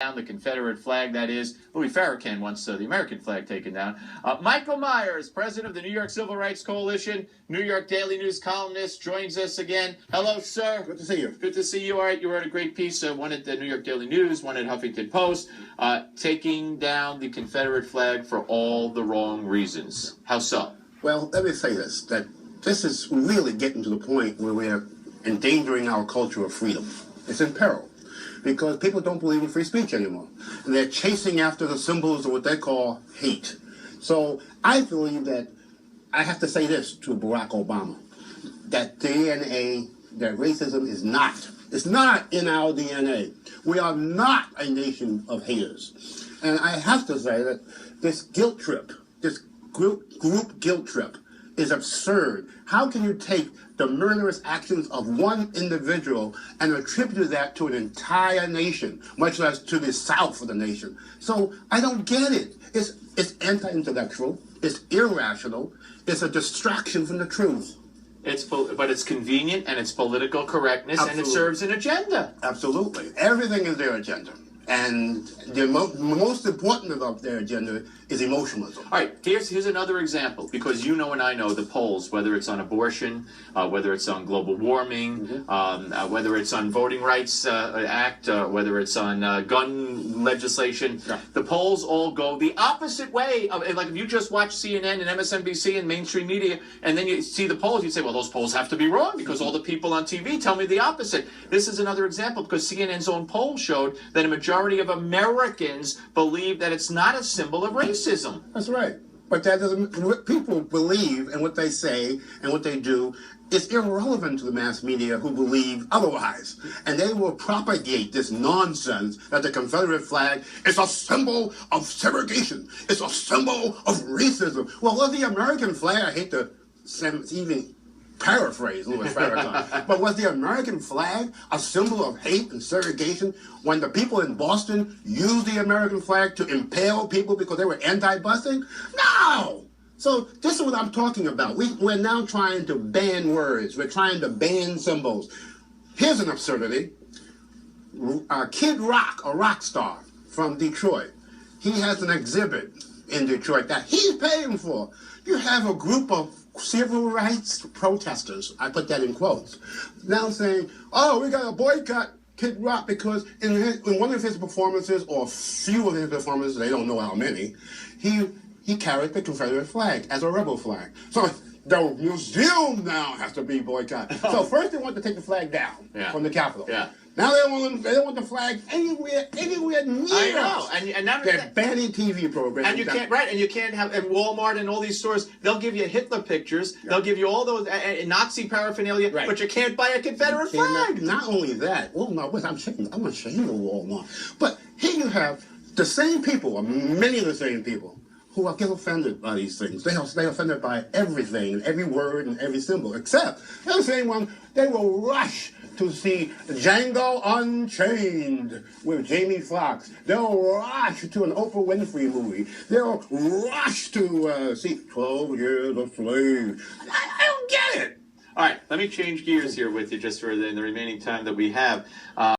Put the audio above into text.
down the Confederate flag, that is. Louis Farrakhan wants the American flag taken down. Michael Meyers, president of the New York Civil Rights Coalition, New York Daily News columnist, joins us again. Hello, sir. Good to see you. Good to see you. All right, you wrote a great piece, one at the New York Daily News, one at Huffington Post, taking down the Confederate flag for all the wrong reasons. How so? Well, let me say this, that this is really getting to the point where we're endangering our culture of freedom. It's in peril because people don't believe in free speech anymore. And they're chasing after the symbols of what they call hate. So I believe that I have to say this to Barack Obama, that DNA, that racism is not. It's not in our DNA. We are not a nation of haters. And I have to say that this guilt trip, this group guilt trip is absurd. How can you take the murderous actions of one individual and attribute that to an entire nation, much less to the South of the nation? So I don't get it. It's anti-intellectual. It's irrational. It's a distraction from the truth. But it's convenient and it's political correctness. Absolutely. And it serves an agenda. Absolutely. Everything is their agenda. And the most important of their agenda is emotionalism. All right, here's another example, because you know and I know the polls, whether it's on abortion, whether it's on global warming, whether it's on Voting Rights Act, whether it's on gun legislation, the polls all go the opposite way. Like if you just watch CNN and MSNBC and mainstream media, and then you see the polls, you say, well, those polls have to be wrong because all the people on TV tell me the opposite. This is another example because CNN's own poll showed that a majority of Americans believe that it's not a symbol of racism. That's right. But that doesn't, what people believe and what they say and what they do is irrelevant to the mass media who believe otherwise. And they will propagate this nonsense that the Confederate flag is a symbol of segregation. It's a symbol of racism. Well, was the American flag, I hate to even paraphrase Louis Farrakhan, but was the American flag a symbol of hate and segregation when the people in Boston used the American flag to impale people because they were anti-busing? No! So this is what I'm talking about. We're now trying to ban words. We're trying to ban symbols. Here's an absurdity. Kid Rock, a rock star from Detroit, he has an exhibit in Detroit that he's paying for. You have a group of civil rights protesters, I put that in quotes, now saying, oh, we got to boycott Kid Rock because in one of his performances, or a few of his performances, they don't know how many, he carried the Confederate flag as a rebel flag. So the museum now has to be boycotted. So first they want to take the flag down from the Capitol. Yeah. Now they don't want the flag anywhere near I know, and now they're banning TV programs. And you can't, right? And you can't have, and Walmart and all these stores, they'll give you Hitler pictures, they'll give you all those Nazi paraphernalia, but you can't buy a Confederate flag. Not only that, oh no, I'm ashamed of Walmart. But here you have the same people, or many of the same people, who get offended by these things. They're offended by everything, every word and every symbol, except they're the same one, they will rush to see Django Unchained with Jamie Foxx. They'll rush to an Oprah Winfrey movie. They'll rush to see 12 Years a Slave. I don't get it. All right, let me change gears here with you just for the remaining time that we have.